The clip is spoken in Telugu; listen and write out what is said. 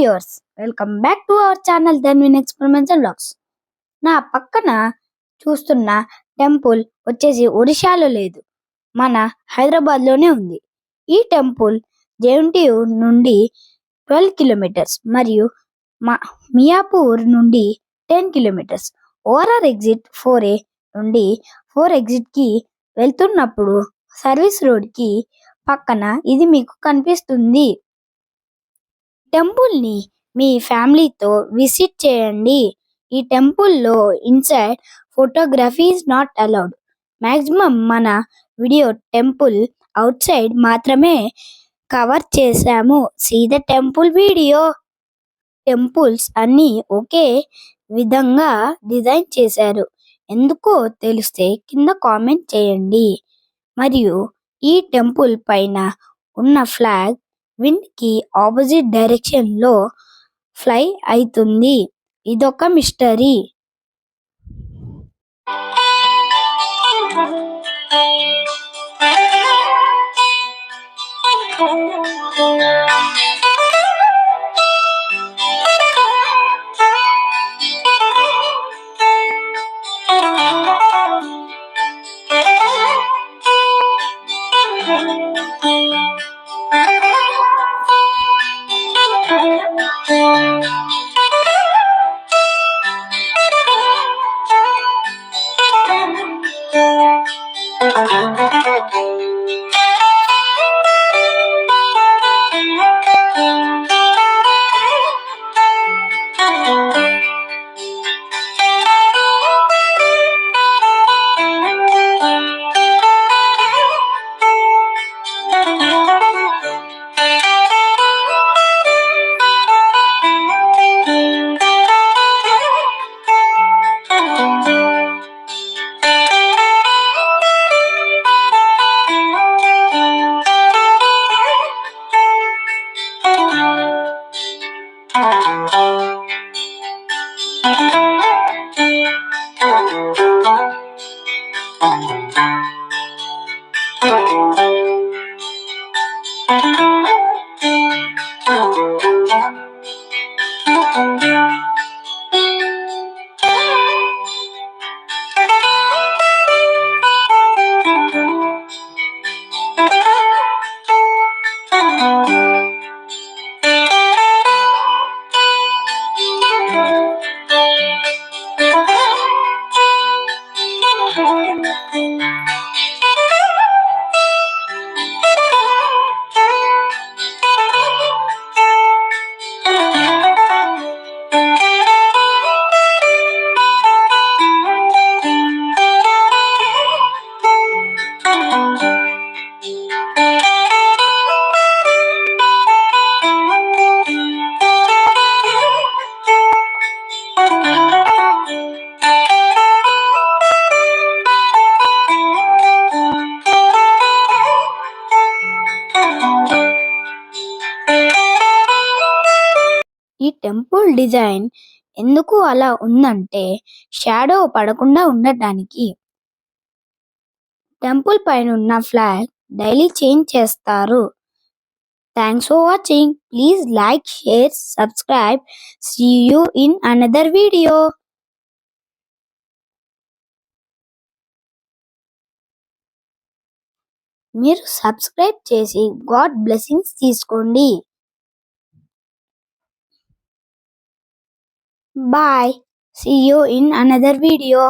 Viewers, welcome back to our channel Dhanvin experiments and vlogs. నా పక్కన చూస్తున్న టెంపుల్ వచ్చేసి ఒడిశాలో లేదు, మన హైదరాబాద్లోనే ఉంది. ఈ టెంపుల్ జేఎన్టీయు నుండి 12 కిలోమీటర్స్ మరియు మియాపూర్ నుండి 10 కిలోమీటర్స్. ఓఆర్ఆర్ ఎగ్జిట్ 4A నుండి 4 ఎగ్జిట్కి వెళ్తున్నప్పుడు సర్వీస్ రోడ్కి పక్కన ఇది మీకు కనిపిస్తుంది. టెంపుల్ని మీ ఫ్యామిలీతో విజిట్ చేయండి. ఈ టెంపుల్లో inside photography is not allowed. Maximum మన వీడియో టెంపుల్ అవుట్ సైడ్ మాత్రమే కవర్ చేశాము. See the temple video. Temples అన్నీ ఒకే విధంగా డిజైన్ చేశారు. ఎందుకో తెలిస్తే కింద కామెంట్ చేయండి. మరియు ఈ టెంపుల్ పైన ఉన్న ఫ్లాగ్ విండ్ కి ఆపోజిట్ డైరెక్షన్ లో ఫ్లై అవుతుంది. ఇదొక మిస్టరీ. ఈ టెంపుల్ డిజైన్ ఎందుకు అలా ఉందంటే షాడో పడకుండా ఉండటానికి. టెంపుల్ పైన ఉన్న ఫ్లాగ్ డైలీ చేంజ్ చేస్తారు. Thanks for watching. Please like, share, subscribe. See you in another video. మీరు సబ్స్క్రైబ్ చేసి గాడ్ బ్లెస్సింగ్స్ తీసుకోండి. Bye. See you in another video.